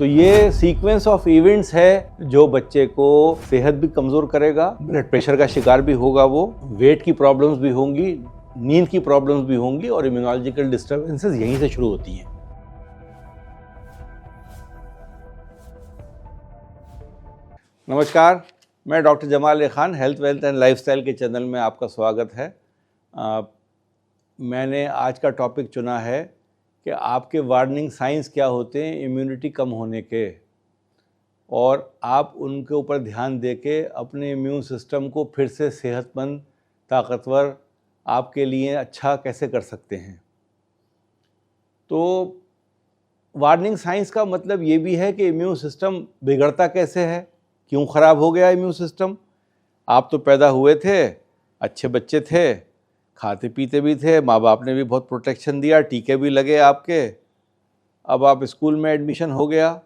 तो ये sequence of events है जो बच्चे को सेहत भी कमज़ोर करेगा, ब्लड प्रेशर का शिकार भी होगा, वो वेट की प्रॉब्लम्स भी होंगी, नींद की प्रॉब्लम्स भी होंगी और इम्यूनोलॉजिकल डिस्टर्बेंसेस यहीं से शुरू होती हैं। नमस्कार, मैं doctor Jamal Khan, health wealth and lifestyle के चैनल में आपका स्वागत है। मैंने आज का टॉपिक चुना है कि आपके वार्निंग साइंस क्या होते हैं इम्यूनिटी कम होने के, और आप उनके ऊपर ध्यान देके अपने इम्यून सिस्टम को फिर से सेहतमंद, ताकतवर, आपके लिए अच्छा कैसे कर सकते हैं। तो वार्निंग साइंस का मतलब ये भी है कि इम्यून सिस्टम बिगड़ता कैसे है, क्यों ख़राब हो गया इम्यून सिस्टम। आप तो पैदा हुए थे, अच्छे बच्चे थे, खाते पीते भी थे, माँ बाप ने भी बहुत प्रोटेक्शन दिया, टीके भी लगे आपके। अब आप स्कूल में एडमिशन हो गया,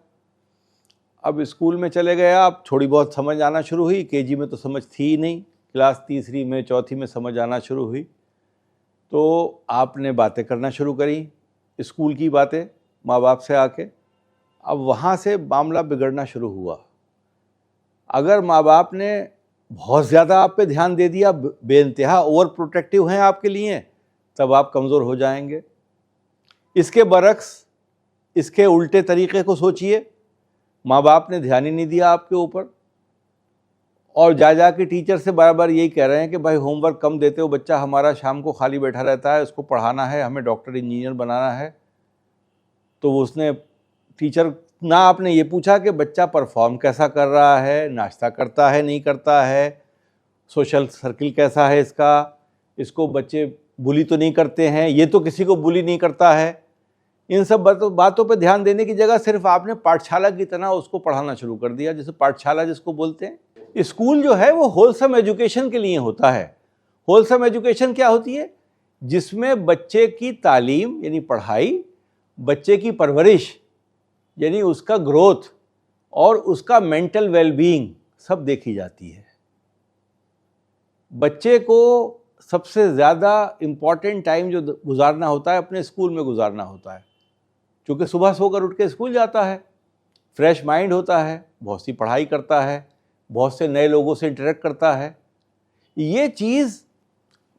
अब स्कूल में चले गए आप, थोड़ी बहुत समझ आना शुरू हुई। केजी में तो समझ थी ही नहीं, क्लास तीसरी में चौथी में समझ आना शुरू हुई, तो आपने बातें करना शुरू करी, स्कूल की बातें माँ बाप से आके। अब वहाँ से मामला बिगड़ना शुरू हुआ। अगर माँ बाप ने बहुत ज़्यादा आप पे ध्यान दे दिया, बेइंतहा ओवर प्रोटेक्टिव हैं आपके लिए, तब आप कमज़ोर हो जाएंगे। इसके बरक्स, इसके उल्टे तरीके को सोचिए, माँ बाप ने ध्यान ही नहीं दिया आपके ऊपर और जा के टीचर से बार बार यही कह रहे हैं कि भाई होमवर्क कम देते हो, बच्चा हमारा शाम को खाली बैठा रहता है, उसको पढ़ाना है, हमें डॉक्टर इंजीनियर बनाना है। तो उसने टीचर ना आपने ये पूछा कि बच्चा परफॉर्म कैसा कर रहा है, नाश्ता करता है नहीं करता है, सोशल सर्किल कैसा है इसका, इसको बच्चे बुली तो नहीं करते हैं, ये तो किसी को बुली नहीं करता है। इन सब बातों पे ध्यान देने की जगह सिर्फ आपने पाठशाला की तरह उसको पढ़ाना शुरू कर दिया, जैसे पाठशाला जिसको बोलते हैं। स्कूल जो है वो होलसम एजुकेशन के लिए होता है। होलसम एजुकेशन क्या होती है? जिसमें बच्चे की तालीम यानी पढ़ाई, बच्चे की परवरिश यानी उसका ग्रोथ और उसका मेंटल वेलबीइंग सब देखी जाती है। बच्चे को सबसे ज़्यादा इम्पॉर्टेंट टाइम जो गुजारना होता है अपने स्कूल में गुजारना होता है, क्योंकि सुबह सोकर उठ के स्कूल जाता है, फ्रेश माइंड होता है, बहुत सी पढ़ाई करता है, बहुत से नए लोगों से इंटरेक्ट करता है। ये चीज़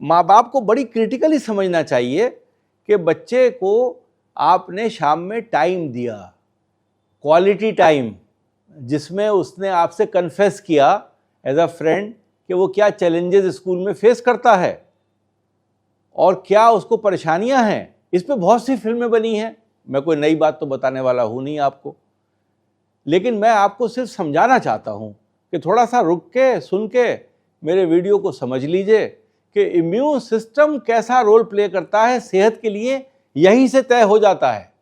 माँ बाप को बड़ी क्रिटिकली समझना चाहिए कि बच्चे को आपने शाम में टाइम दिया, क्वालिटी टाइम, जिसमें उसने आपसे कन्फेस किया एज अ फ्रेंड कि वो क्या चैलेंजेस स्कूल में फेस करता है और क्या उसको परेशानियां हैं। इस पे बहुत सी फिल्में बनी हैं, मैं कोई नई बात तो बताने वाला हूँ नहीं आपको, लेकिन मैं आपको सिर्फ समझाना चाहता हूँ कि थोड़ा सा रुक के सुन के मेरे वीडियो को समझ लीजिए कि इम्यून सिस्टम कैसा रोल प्ले करता है सेहत के लिए। यहीं से तय हो जाता है,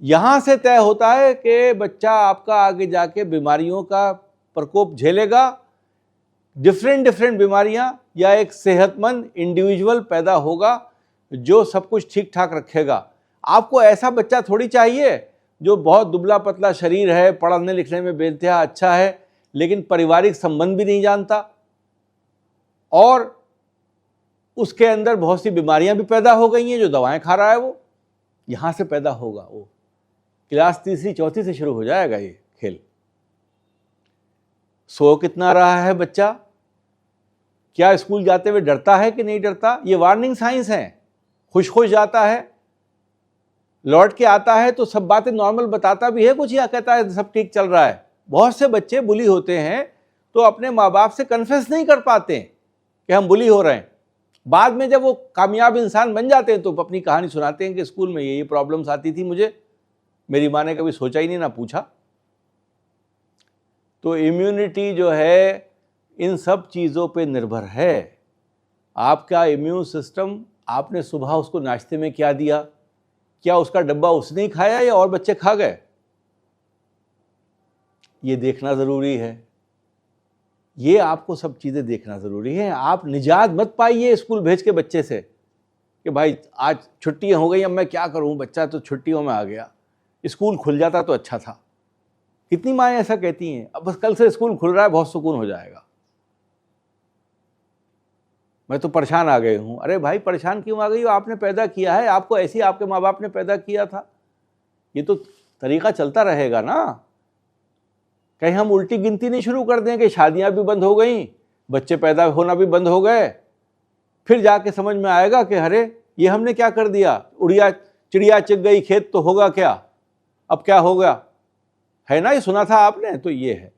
यहाँ से तय होता है कि बच्चा आपका आगे जाके बीमारियों का प्रकोप झेलेगा, डिफरेंट बीमारियां, या एक सेहतमंद इंडिविजुअल पैदा होगा जो सब कुछ ठीक ठाक रखेगा। आपको ऐसा बच्चा थोड़ी चाहिए जो बहुत दुबला पतला शरीर है, पढ़ने लिखने में बेइंतहा अच्छा है, लेकिन पारिवारिक संबंध भी नहीं जानता और उसके अंदर बहुत सी बीमारियां भी पैदा हो गई हैं, जो दवाएं खा रहा है वो यहाँ से पैदा होगा। वो क्लास तीसरी चौथी से शुरू हो जाएगा ये खेल। सो कितना रहा है बच्चा, क्या स्कूल जाते हुए डरता है कि नहीं डरता, ये वार्निंग साइंस है। खुश जाता है, लौट के आता है तो सब बातें नॉर्मल बताता भी है कुछ, या कहता है सब ठीक चल रहा है। बहुत से बच्चे बुली होते हैं तो अपने माँ बाप से कन्फेस नहीं कर पाते कि हम बुली हो रहे हैं। बाद में जब वो कामयाब इंसान बन जाते हैं तो अपनी कहानी सुनाते हैं कि स्कूल में ये प्रॉब्लम्स आती थी मुझे, मेरी माँ ने कभी सोचा ही नहीं ना पूछा। तो इम्यूनिटी जो है इन सब चीज़ों पे निर्भर है। आपका इम्यून सिस्टम, आपने सुबह उसको नाश्ते में क्या दिया, क्या उसका डब्बा उसने ही खाया या और बच्चे खा गए, ये देखना ज़रूरी है। ये आपको सब चीज़ें देखना ज़रूरी है। आप निजात मत पाइए स्कूल भेज के बच्चे से कि भाई आज छुट्टियाँ हो गई, अब मैं क्या करूँ, बच्चा तो छुट्टियों में आ गया, स्कूल खुल जाता तो अच्छा था। कितनी माएँ ऐसा कहती हैं, अब बस कल से स्कूल खुल रहा है, बहुत सुकून हो जाएगा, मैं तो परेशान आ गई हूँ। अरे भाई परेशान क्यों आ गई हो, आपने पैदा किया है, आपको ऐसी आपके माँ बाप ने पैदा किया था। ये तो तरीका चलता रहेगा ना। कहीं हम उल्टी गिनती नहीं शुरू कर दें कि शादियां भी बंद हो गई, बच्चे पैदा होना भी बंद हो गए, फिर जाके समझ में आएगा कि अरे ये हमने क्या कर दिया, उड़िया चिड़िया चग गई खेत तो होगा क्या, अब क्या होगा, है ना, ये सुना था आपने। तो ये है,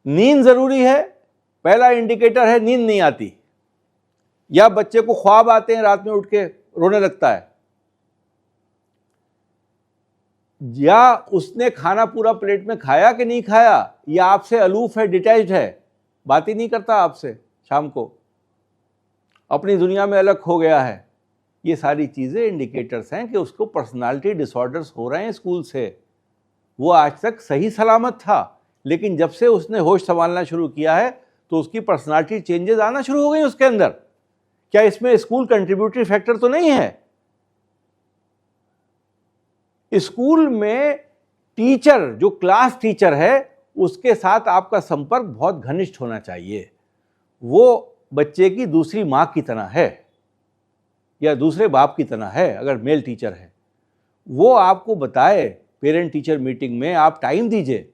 नींद जरूरी है। पहला इंडिकेटर है नींद नहीं आती, या बच्चे को ख्वाब आते हैं रात में उठ के रोने लगता है, या उसने खाना पूरा प्लेट में खाया कि नहीं खाया, या आपसे अलूफ है, डिटैच्ड है, बात ही नहीं करता आपसे, शाम को अपनी दुनिया में अलग हो गया है। ये सारी चीज़ें इंडिकेटर्स हैं कि उसको पर्सनालिटी डिसऑर्डर्स हो रहे हैं स्कूल से। वो आज तक सही सलामत था, लेकिन जब से उसने होश संभालना शुरू किया है तो उसकी पर्सनालिटी चेंजेस आना शुरू हो गई उसके अंदर। क्या इसमें स्कूल कंट्रीब्यूटरी फैक्टर तो नहीं है? स्कूल में टीचर, जो क्लास टीचर है, उसके साथ आपका संपर्क बहुत घनिष्ठ होना चाहिए। वो बच्चे की दूसरी माँ की तरह है या दूसरे बाप की तरह है। अगर मेल टीचर है, वो आपको बताए, पेरेंट टीचर मीटिंग में आप टाइम दीजिए,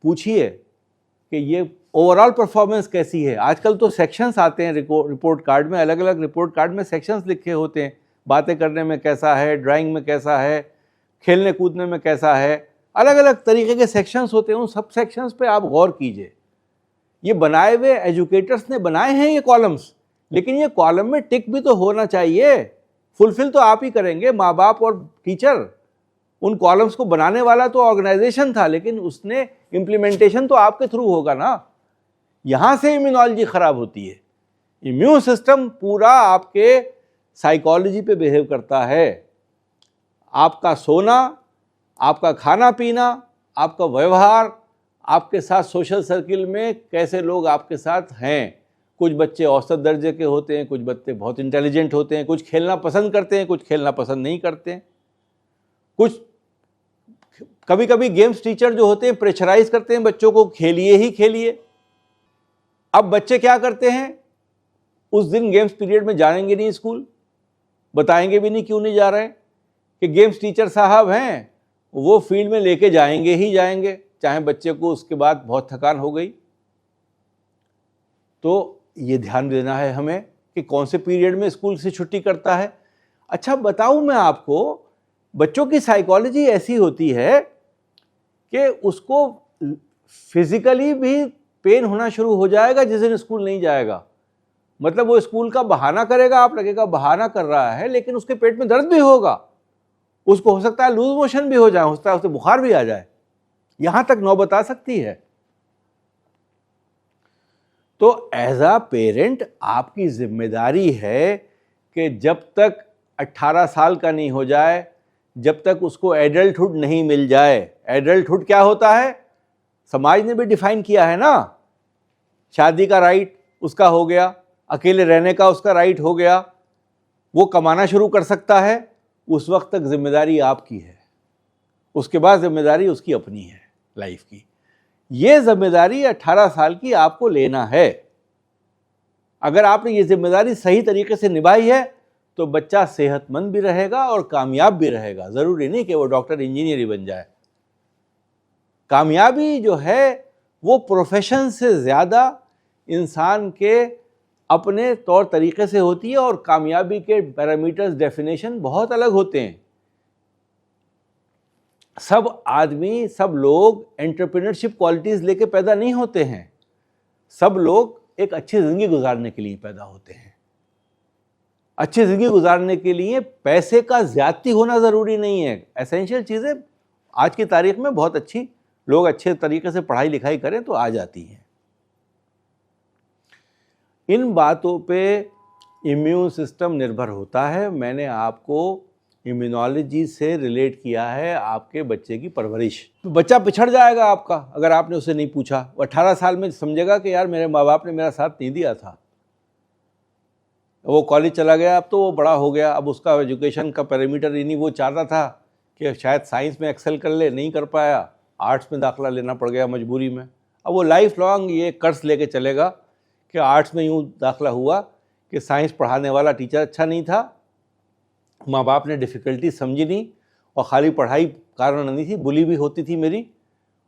पूछिए कि ये ओवरऑल परफॉर्मेंस कैसी है। आजकल तो सेक्शंस आते हैं रिपोर्ट कार्ड में, अलग अलग रिपोर्ट कार्ड में सेक्शंस लिखे होते हैं, बातें करने में कैसा है, ड्राइंग में कैसा है, खेलने कूदने में कैसा है, अलग अलग तरीके के सेक्शंस होते हैं। उन सब सेक्शंस पे आप गौर कीजिए। ये बनाए हुए एजुकेटर्स ने बनाए हैं ये कॉलम्स, लेकिन ये कॉलम में टिक भी तो होना चाहिए। फुलफिल तो आप ही करेंगे, माँ बाप और टीचर। उन कॉलम्स को बनाने वाला तो ऑर्गेनाइजेशन था, लेकिन उसने इम्प्लीमेंटेशन तो आपके थ्रू होगा ना। यहाँ से इम्यूनोलॉजी खराब होती है। इम्यून सिस्टम पूरा आपके साइकोलॉजी पे बिहेव करता है। आपका सोना, आपका खाना पीना, आपका व्यवहार, आपके साथ सोशल सर्किल में कैसे लोग आपके साथ हैं। कुछ बच्चे औसत दर्जे के होते हैं, कुछ बच्चे बहुत इंटेलिजेंट होते हैं, कुछ खेलना पसंद करते हैं, कुछ खेलना पसंद नहीं करते हैं। कुछ कभी कभी गेम्स टीचर जो होते हैं प्रेशराइज करते हैं बच्चों को, खेलिए ही खेलिए। अब बच्चे क्या करते हैं, उस दिन गेम्स पीरियड में जाएंगे नहीं स्कूल, बताएंगे भी नहीं क्यों नहीं जा रहे हैं, कि गेम्स टीचर साहब हैं, वो फील्ड में लेके जाएंगे ही जाएंगे, चाहे बच्चे को उसके बाद बहुत थकान हो गई। तो ये ध्यान देना है हमें कि कौन से पीरियड में स्कूल से छुट्टी करता है। अच्छा बताऊं मैं आपको, बच्चों की साइकोलॉजी ऐसी होती है कि उसको फिजिकली भी पेन होना शुरू हो जाएगा जिस दिन स्कूल नहीं जाएगा। मतलब वो स्कूल का बहाना करेगा, आप लगेगा बहाना कर रहा है, लेकिन उसके पेट में दर्द भी होगा। उसको हो सकता है लूज मोशन भी हो जाए, हो सकता है उसे बुखार भी आ जाए, यहां तक नौबत आ सकती है। तो एज अ पेरेंट आपकी जिम्मेदारी है कि जब तक 18 साल का नहीं हो जाए, जब तक उसको एडल्टहुड नहीं मिल जाए। एडल्टहुड क्या होता है, समाज ने भी डिफाइन किया है ना। शादी का राइट उसका हो गया, अकेले रहने का उसका राइट हो गया, वो कमाना शुरू कर सकता है। उस वक्त तक जिम्मेदारी आपकी है, उसके बाद जिम्मेदारी उसकी अपनी है लाइफ की। ये जिम्मेदारी 18 साल की आपको लेना है। अगर आपने ये जिम्मेदारी सही तरीके से निभाई है तो बच्चा सेहतमंद भी रहेगा और कामयाब भी रहेगा। ज़रूरी नहीं कि वो डॉक्टर इंजीनियर ही बन जाए। कामयाबी जो है वो प्रोफेशन से ज़्यादा इंसान के अपने तौर तरीके से होती है, और कामयाबी के पैरामीटर्स, डेफिनेशन बहुत अलग होते हैं। सब आदमी, सब लोग एंटरप्रेन्योरशिप क्वालिटीज़ लेके पैदा नहीं होते हैं। सब लोग एक अच्छी ज़िंदगी गुजारने के लिए पैदा होते हैं। अच्छी ज़िंदगी गुजारने के लिए पैसे का ज़्यादती होना ज़रूरी नहीं है। एसेंशियल चीज़ें आज की तारीख में बहुत अच्छी, लोग अच्छे तरीके से पढ़ाई लिखाई करें तो आ जाती हैं। इन बातों पे इम्यून सिस्टम निर्भर होता है। मैंने आपको इम्यूनोलॉजी से रिलेट किया है आपके बच्चे की परवरिश। तो बच्चा पिछड़ जाएगा आपका अगर आपने उससे नहीं पूछा। वो 18 साल में समझेगा कि यार मेरे माँ बाप ने मेरा साथ नहीं दिया था। वो कॉलेज चला गया, अब तो वो बड़ा हो गया, अब उसका एजुकेशन का पैरामीटर ही नहीं। वो चाहता था कि शायद साइंस में एक्सेल कर ले, नहीं कर पाया, आर्ट्स में दाखिला लेना पड़ गया मजबूरी में। अब वो लाइफ लॉन्ग ये कर्ज लेके चलेगा कि आर्ट्स में यूँ दाखिला हुआ कि साइंस पढ़ाने वाला टीचर अच्छा नहीं था, माँ बाप ने डिफ़िकल्टी समझी नहीं, और ख़ाली पढ़ाई कारण नहीं थी, बुली भी होती थी मेरी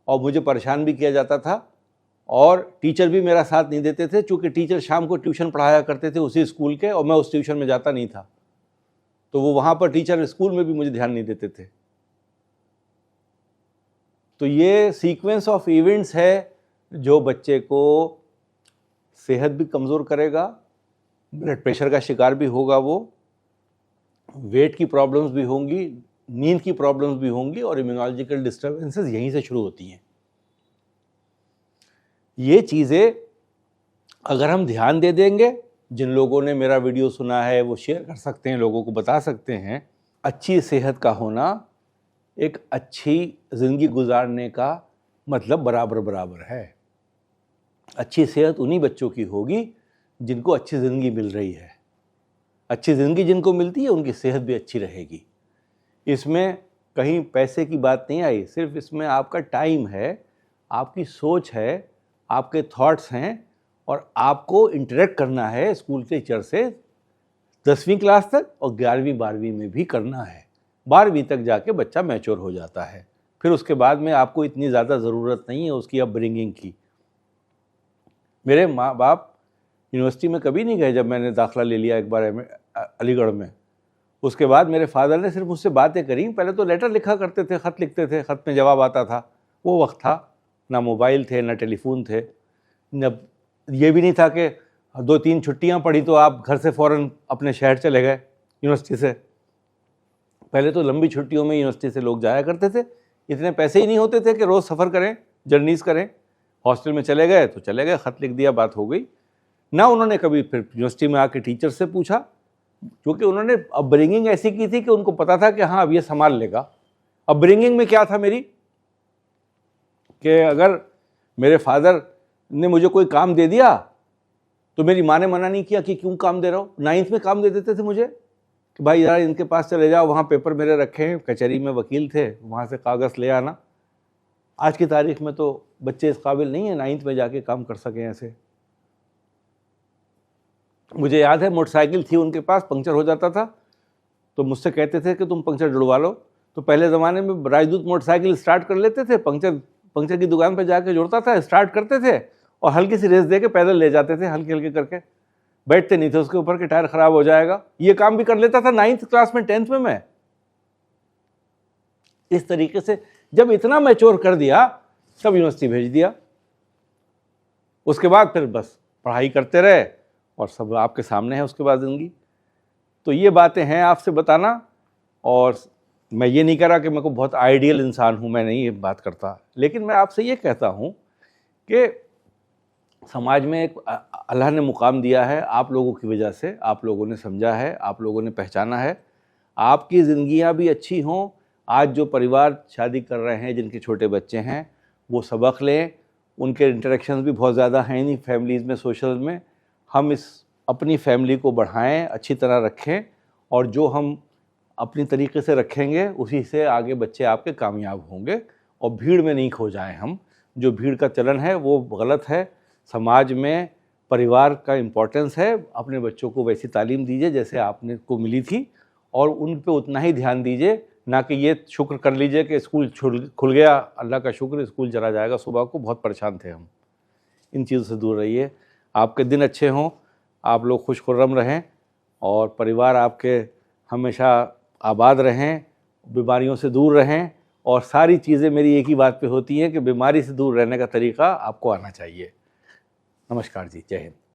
और मुझे परेशान भी किया जाता था और टीचर भी मेरा साथ नहीं देते थे, चूँकि टीचर शाम को ट्यूशन पढ़ाया करते थे उसी स्कूल के और मैं उस ट्यूशन में जाता नहीं था, तो वो वहाँ पर टीचर स्कूल में भी मुझे ध्यान नहीं देते थे। तो ये सीक्वेंस ऑफ इवेंट्स है जो बच्चे को सेहत भी कमज़ोर करेगा, ब्लड प्रेशर का शिकार भी होगा, वो वेट की प्रॉब्लम्स भी होंगी, नींद की प्रॉब्लम्स भी होंगी और इम्यूनोलॉजिकल डिस्टर्बेंसेस यहीं से शुरू होती हैं। ये चीज़ें अगर हम ध्यान दे देंगे, जिन लोगों ने मेरा वीडियो सुना है वो शेयर कर सकते हैं, लोगों को बता सकते हैं। अच्छी सेहत का होना एक अच्छी ज़िंदगी गुजारने का मतलब बराबर बराबर है। अच्छी सेहत उन्हीं बच्चों की होगी जिनको अच्छी ज़िंदगी मिल रही है। अच्छी ज़िंदगी जिनको मिलती है उनकी सेहत भी अच्छी रहेगी। इसमें कहीं पैसे की बात नहीं आई, सिर्फ इसमें आपका टाइम है, आपकी सोच है, आपके थॉट्स हैं और आपको इंटरेक्ट करना है स्कूल के टीचर से 10वीं क्लास तक और 11वीं 12वीं में भी करना है। 12वीं तक जाके बच्चा मैच्योर हो जाता है, फिर उसके बाद में आपको इतनी ज़्यादा ज़रूरत नहीं है उसकी अपब्रिंगिंग की। मेरे माँ बाप यूनिवर्सिटी में कभी नहीं गए जब मैंने दाखिला ले लिया एक बार अलीगढ़ में। उसके बाद मेरे फादर ने सिर्फ मुझसे बातें करी। पहले तो लेटर लिखा करते थे, ख़त लिखते थे, ख़त में जवाब आता था। वो वक्त था, ना मोबाइल थे, ना टेलीफोन थे, न ये भी नहीं था कि 2-3 छुट्टियां पड़ी तो आप घर से फ़ौरन अपने शहर चले गए यूनिवर्सिटी से। पहले तो लंबी छुट्टियों में यूनिवर्सिटी से लोग जाया करते थे, इतने पैसे ही नहीं होते थे कि रोज़ सफ़र करें, जर्नीज़ करें। हॉस्टल में चले गए तो चले गए, ख़त लिख दिया, बात हो गई। ना उन्होंने कभी फिर यूनिवर्सिटी में आके टीचर से पूछा, क्योंकि उन्होंने अपब्रिंगिंग ऐसी की थी कि उनको पता था कि हाँ अब ये संभाल लेगा। अपब्रिंगिंग में क्या था मेरी कि अगर मेरे फादर ने मुझे कोई काम दे दिया तो मेरी माँ ने मना नहीं किया कि क्यों काम दे रहा हो। 9th में काम दे देते थे मुझे कि भाई यार इनके पास चले जाओ, वहाँ पेपर मेरे रखे हैं, कचहरी में वकील थे, वहाँ से कागज़ ले आना। आज की तारीख में तो बच्चे इस काबिल नहीं है 9th में जाके काम कर सकें ऐसे। मुझे याद है मोटरसाइकिल थी उनके पास, पंक्चर हो जाता था तो मुझसे कहते थे कि तुम पंक्चर जुड़वा लो। तो पहले ज़माने में राजदूत मोटरसाइकिल स्टार्ट कर लेते थे, पंक्चर की दुकान पर जाके जुड़ता था, स्टार्ट करते थे और हल्की सी रेस दे के पैदल ले जाते थे, हल्के हल्के करके। बैठते नहीं थे उसके ऊपर कि टायर ख़राब हो जाएगा। ये काम भी कर लेता था 9th क्लास में, 10th में मैं। इस तरीके से जब इतना मैच्योर कर दिया तब यूनिवर्सिटी भेज दिया। उसके बाद फिर बस पढ़ाई करते रहे और सब आपके सामने है उसके बाद ज़िंदगी। तो ये बातें हैं आपसे बताना। और मैं ये नहीं कह रहा कि मैं को बहुत आइडियल इंसान हूँ, मैं नहीं ये बात करता, लेकिन मैं आपसे ये कहता हूँ कि समाज में एक अल्लाह ने मुकाम दिया है आप लोगों की वजह से। आप लोगों ने समझा है, आप लोगों ने पहचाना है, आपकी ज़िंदगियाँ भी अच्छी हों। आज जो परिवार शादी कर रहे हैं जिनके छोटे बच्चे हैं वो सबक लें। उनके इंटरेक्शंस भी बहुत ज़्यादा हैं नहीं फैमिलीज़ में, सोशल में। हम इस अपनी फैमिली को बढ़ाएं, अच्छी तरह रखें और जो हम अपनी तरीके से रखेंगे उसी से आगे बच्चे आपके कामयाब होंगे। और भीड़ में नहीं खो जाएं हम। जो भीड़ का चलन है वो गलत है। समाज में परिवार का इम्पोर्टेंस है। अपने बच्चों को वैसी तालीम दीजिए जैसे आपने को मिली थी और उन पे उतना ही ध्यान दीजिए, ना कि ये शुक्र कर लीजिए कि स्कूल खुल गया, अल्लाह का शुक्र स्कूल चला जाएगा। सुबह को बहुत परेशान थे हम। इन चीज़ों से दूर रहिए। आपके दिन अच्छे हों, आप लोग खुशखुर्रम रहें और परिवार आपके हमेशा आबाद रहें, बीमारियों से दूर रहें। और सारी चीज़ें मेरी एक ही बात पे होती हैं कि बीमारी से दूर रहने का तरीका आपको आना चाहिए। नमस्कार जी, जय हिंद।